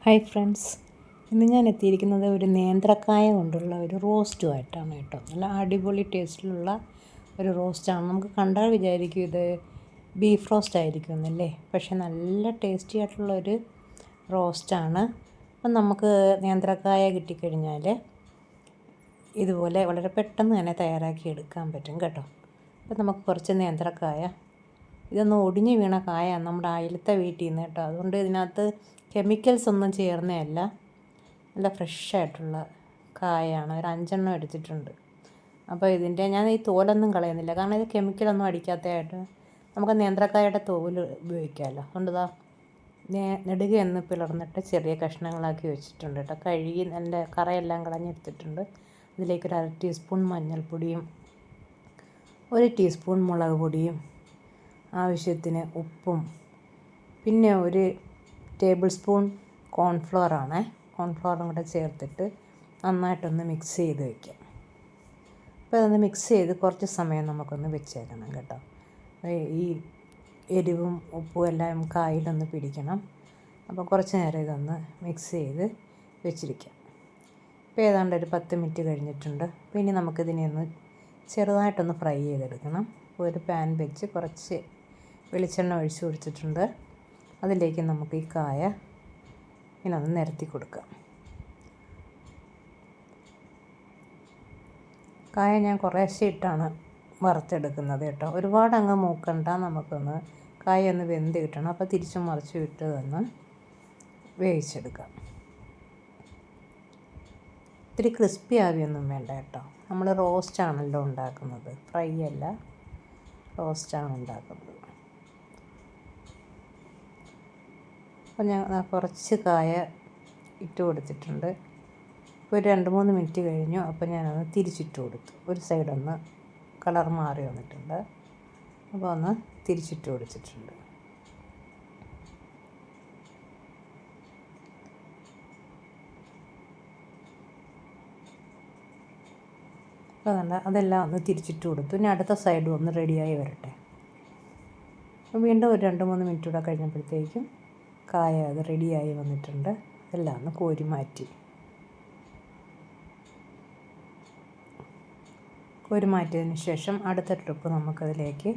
Hi friends, ഇന്ന് ഞാൻ എത്തിയിരിക്കുന്നത് ഒരു നേന്ത്രക്കായ കൊണ്ടുള്ള ഒരു റോസ്റ്റുമായിട്ടാണ് കേട്ടോ. നല്ല അടിപൊളി ടേസ്റ്റിലുള്ള ഒരു റോസ്റ്റാണ്. നമുക്ക് കണ്ടാൽ വിചാരിക്കും ഇത് ബീഫ് റോസ്റ്റ് ആയിരിക്കും എന്നല്ലേ, പക്ഷേ നല്ല ടേസ്റ്റി ആയിട്ടുള്ളൊരു റോസ്റ്റാണ്. അപ്പം നമുക്ക് നേന്ത്രക്കായ കിട്ടിക്കഴിഞ്ഞാൽ ഇതുപോലെ വളരെ പെട്ടെന്ന് തന്നെ തയ്യാറാക്കി എടുക്കാൻ പറ്റും കേട്ടോ. അപ്പം നമുക്ക് കുറച്ച് നേന്ത്രക്കായ, ഇതൊന്ന് ഒടിഞ്ഞ് വീണ കായാണ് നമ്മുടെ അയലത്തെ വീട്ടിൽ നിന്ന് കേട്ടോ. അതുകൊണ്ട് ഇതിനകത്ത് കെമിക്കൽസ് ഒന്നും ചേർന്നതല്ല, നല്ല ഫ്രഷായിട്ടുള്ള കായാണ്. ഒരു 5 എടുത്തിട്ടുണ്ട്. അപ്പോൾ ഇതിൻ്റെ ഞാൻ ഈ തോലൊന്നും കളയുന്നില്ല, കാരണം ഇത് കെമിക്കലൊന്നും അടിക്കാത്തതായിട്ട് നമുക്ക് നേന്ത്രക്കായയുടെ തോല് ഉപയോഗിക്കാമല്ലോ. അതുകൊണ്ട് ഇതാ നെടുകയൊന്ന് പിളർന്നിട്ട് ചെറിയ കഷ്ണങ്ങളാക്കി വെച്ചിട്ടുണ്ട് കേട്ടോ. കഴുകി നല്ല കറയെല്ലാം കളഞ്ഞെടുത്തിട്ടുണ്ട്. അതിലേക്കൊരു 1/2 ടീസ്പൂൺ മഞ്ഞൾപ്പൊടിയും 1 ടീസ്പൂൺ മുളക് പൊടിയും ആവശ്യത്തിന് ഉപ്പും പിന്നെ 1 ടേബിൾ സ്പൂൺ കോൺഫ്ലവറും കൂടെ ചേർത്തിട്ട് നന്നായിട്ടൊന്ന് മിക്സ് ചെയ്ത് വയ്ക്കാം. അപ്പോൾ അതൊന്ന് മിക്സ് ചെയ്ത് കുറച്ച് സമയം നമുക്കൊന്ന് വെച്ചേക്കണം കേട്ടോ. ഈ എരിവും ഉപ്പും എല്ലാം കായിലൊന്ന് പിടിക്കണം. അപ്പോൾ കുറച്ച് നേരം ഇതൊന്ന് മിക്സ് ചെയ്ത് വെച്ചിരിക്കാം. ഇപ്പോൾ ഏതാണ്ട് ഒരു 10 മിനിറ്റ് കഴിഞ്ഞിട്ടുണ്ട്. അപ്പോൾ ഇനി നമുക്കിതിനെ ഒന്ന് ചെറുതായിട്ടൊന്ന് ഫ്രൈ ചെയ്തെടുക്കണം. അപ്പോൾ ഒരു പാൻ വെച്ച് കുറച്ച് വെളിച്ചെണ്ണ ഒഴിച്ച് കൊടുത്തിട്ടുണ്ട്. അതിലേക്ക് നമുക്ക് ഈ കായ ഇങ്ങനെ ഒന്ന് നിരത്തി കൊടുക്കാം. കായ ഞാൻ കുറേശ്ശെ ഇട്ടാണ് വറുത്തെടുക്കുന്നത് കേട്ടോ. ഒരുപാട് അങ്ങ് മൂക്കണ്ട, നമുക്കൊന്ന് കായ ഒന്ന് വെന്ത് കിട്ടണം. അപ്പോൾ തിരിച്ചും മറിച്ചും ഇട്ട് ഒന്ന് വേവിച്ചെടുക്കാം. ഇത്തിരി ക്രിസ്പി ആവിയൊന്നും വേണ്ട കേട്ടോ. നമ്മൾ റോസ്റ്റാണല്ലോ ഉണ്ടാക്കുന്നത്, ഫ്രൈ അല്ല, റോസ്റ്റാണ് ഉണ്ടാക്കുന്നത്. അപ്പോൾ ഞാൻ കുറച്ച് കായ ഇട്ട് കൊടുത്തിട്ടുണ്ട്. ഇപ്പോൾ ഒരു 2-3 മിനിറ്റ് കഴിഞ്ഞു. അപ്പോൾ ഞാനൊന്ന് തിരിച്ചിട്ട് കൊടുത്തു. ഒരു സൈഡൊന്ന് കളർ മാറി വന്നിട്ടുണ്ട്. അപ്പോൾ ഒന്ന് തിരിച്ചിട്ട് കൊടുത്തിട്ടുണ്ട്. അപ്പോൾ അതെല്ലാം ഒന്ന് തിരിച്ചിട്ട് കൊടുത്തു. ഇനി അടുത്ത സൈഡും ഒന്ന് റെഡിയായി വരട്ടെ. അപ്പോൾ വീണ്ടും ഒരു 2-3 മിനിറ്റ് കൂടെ കഴിഞ്ഞപ്പോഴത്തേക്കും കായ അത് റെഡിയായി വന്നിട്ടുണ്ട്. എല്ലാം ഒന്ന് കോരി മാറ്റി. കോരി മാറ്റിയതിന് ശേഷം അടുത്ത ട്രിപ്പ് നമുക്കതിലേക്ക്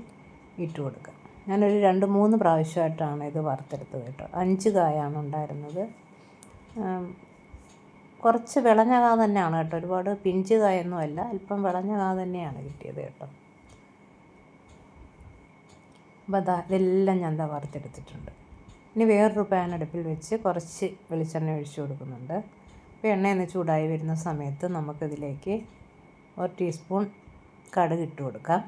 ഇട്ട് കൊടുക്കാം. ഞാനൊരു 2-3 പ്രാവശ്യമായിട്ടാണ് ഇത് വറുത്തെടുത്തത് കേട്ടോ. 5 കായാണ് ഉണ്ടായിരുന്നത്. കുറച്ച് വിളഞ്ഞ കാ തന്നെയാണ് കേട്ടോ, ഒരുപാട് പിഞ്ച് കായൊന്നും അല്ല, അല്പം വിളഞ്ഞ കാ തന്നെയാണ് കിട്ടിയത് കേട്ടോ. അപ്പോൾ ഇതെല്ലാം ഞാൻ വറുത്തെടുത്തിട്ടുണ്ട്. ഇനി വേറൊരു പാൻ അടുപ്പിൽ വെച്ച് കുറച്ച് വെളിച്ചെണ്ണ ഒഴിച്ച് കൊടുക്കുന്നുണ്ട്. അപ്പോൾ എണ്ണയൊന്ന് ചൂടായി വരുന്ന സമയത്ത് നമുക്കിതിലേക്ക് 1 ടീസ്പൂൺ കടുക് ഇട്ട് കൊടുക്കാം.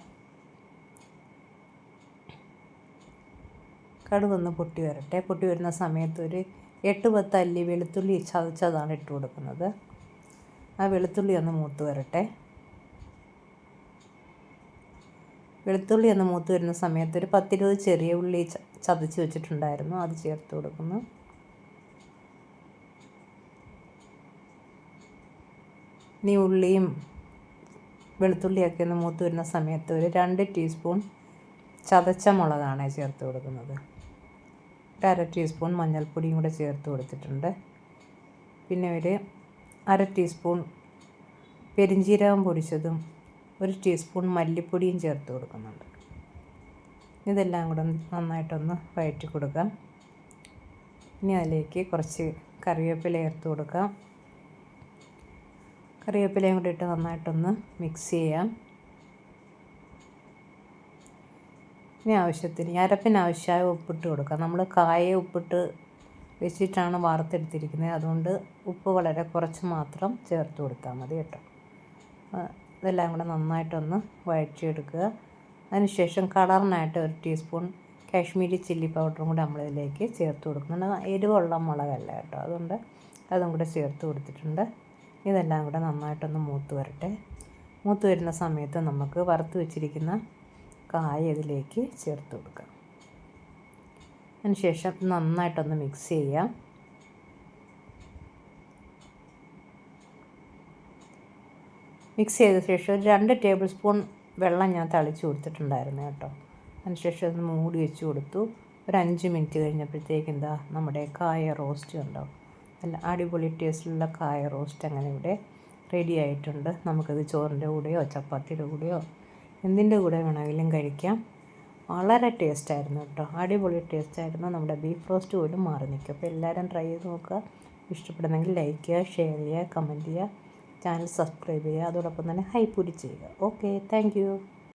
കടുകൊന്ന് പൊട്ടി വരട്ടെ. പൊട്ടി വരുന്ന സമയത്ത് ഒരു 8-10 അല്ലി വെളുത്തുള്ളി ചതച്ചതാണ് ഇട്ട് കൊടുക്കുന്നത്. ആ വെളുത്തുള്ളി ഒന്ന് മൂത്ത് വരട്ടെ. വെളുത്തുള്ളി ഒന്ന് മൂത്ത് വരുന്ന സമയത്ത് ഒരു 10-20 ചെറിയ ഉള്ളി ചതച്ച് വെച്ചിട്ടുണ്ടായിരുന്നു, അത് ചേർത്ത് കൊടുക്കുന്നു. ഇനി ഉള്ളിയും വെളുത്തുള്ളിയൊക്കെ ഒന്ന് മൂത്ത് വരുന്ന സമയത്ത് ഒരു 2 ടീസ്പൂൺ ചതച്ച മുളകാണ് ചേർത്ത് കൊടുക്കുന്നത്. 1/2 ടീസ്പൂൺ മഞ്ഞൾപ്പൊടിയും കൂടെ ചേർത്ത് കൊടുത്തിട്ടുണ്ട്. പിന്നെ ഒരു 1/2 ടീസ്പൂൺ പെരിഞ്ജീരകം പൊടിച്ചതും 1 ടീസ്പൂൺ മല്ലിപ്പൊടിയും ചേർത്ത് കൊടുക്കുന്നുണ്ട്. ഇതെല്ലാം കൂടെ നന്നായിട്ടൊന്ന് വഴറ്റി കൊടുക്കാം. ഇനി അതിലേക്ക് കുറച്ച് കറിവേപ്പില ചേർത്ത് കൊടുക്കാം. കറിവേപ്പിലയും കൂടി ഇട്ട് നന്നായിട്ടൊന്ന് മിക്സ് ചെയ്യാം. ഇനി ആവശ്യത്തിന് അരപ്പിനാവശ്യമായ ഉപ്പിട്ട് കൊടുക്കാം. നമ്മൾ കായ ഉപ്പിട്ട് വെച്ചിട്ടാണ് വറുത്തെടുത്തിരിക്കുന്നത്, അതുകൊണ്ട് ഉപ്പ് വളരെ കുറച്ച് മാത്രം ചേർത്ത് കൊടുത്താൽ മതി കേട്ടോ. ഇതെല്ലാം കൂടെ നന്നായിട്ടൊന്ന് വഴറ്റിയെടുക്കുക. അതിനുശേഷം കളറിനായിട്ട് 1 ടീസ്പൂൺ കാശ്മീരി ചില്ലി പൗഡറും കൂടെ നമ്മളിതിലേക്ക് ചേർത്ത് കൊടുക്കുന്നുണ്ട്. എരിവുള്ള മുളകല്ല കേട്ടോ, അതുകൊണ്ട് അതും കൂടെ ചേർത്ത് കൊടുത്തിട്ടുണ്ട്. ഇതെല്ലാം കൂടെ നന്നായിട്ടൊന്ന് മൂത്ത് വരട്ടെ. മൂത്ത് വരുന്ന സമയത്ത് നമുക്ക് വറുത്ത് വെച്ചിരിക്കുന്ന കായ ഇതിലേക്ക് ചേർത്ത് കൊടുക്കാം. അതിനുശേഷം നന്നായിട്ടൊന്ന് മിക്സ് ചെയ്യാം. മിക്സ് ചെയ്ത ശേഷം ഒരു 2 ടേബിൾ സ്പൂൺ വെള്ളം ഞാൻ തളിച്ച് കൊടുത്തിട്ടുണ്ടായിരുന്നു കേട്ടോ. അതിനുശേഷം അത് മൂടി വെച്ച് കൊടുത്തു. ഒരു 5 മിനിറ്റ് കഴിഞ്ഞപ്പോഴത്തേക്ക് നമ്മുടെ കായ റോസ്റ്റ് ഉണ്ടോ നല്ല അടിപൊളി ടേസ്റ്റിലുള്ള കായ റോസ്റ്റ് അങ്ങനെ ഇവിടെ റെഡി ആയിട്ടുണ്ട്. നമുക്കത് ചോറിൻ്റെ കൂടെയോ ചപ്പാത്തിയുടെ കൂടെയോ എന്തിൻ്റെ കൂടെ വേണമെങ്കിലും കഴിക്കാം. വളരെ ടേസ്റ്റായിരുന്നു കേട്ടോ, അടിപൊളി ടേസ്റ്റായിരുന്നു. നമ്മുടെ ബീഫ് റോസ്റ്റ് പോലും മാറി നിൽക്കും. അപ്പോൾ എല്ലാവരും ട്രൈ ചെയ്ത് നോക്കുക. ഇഷ്ടപ്പെടുന്നെങ്കിൽ ലൈക്ക് ചെയ്യുക, ഷെയർ ചെയ്യുക, കമൻറ്റ് ചെയ്യുക, ചാനൽ സബ്സ്ക്രൈബ് ചെയ്യുക, അതോടൊപ്പം തന്നെ ഹൈപ്പ് കൂടി ചെയ്യുക. Okay, thank you.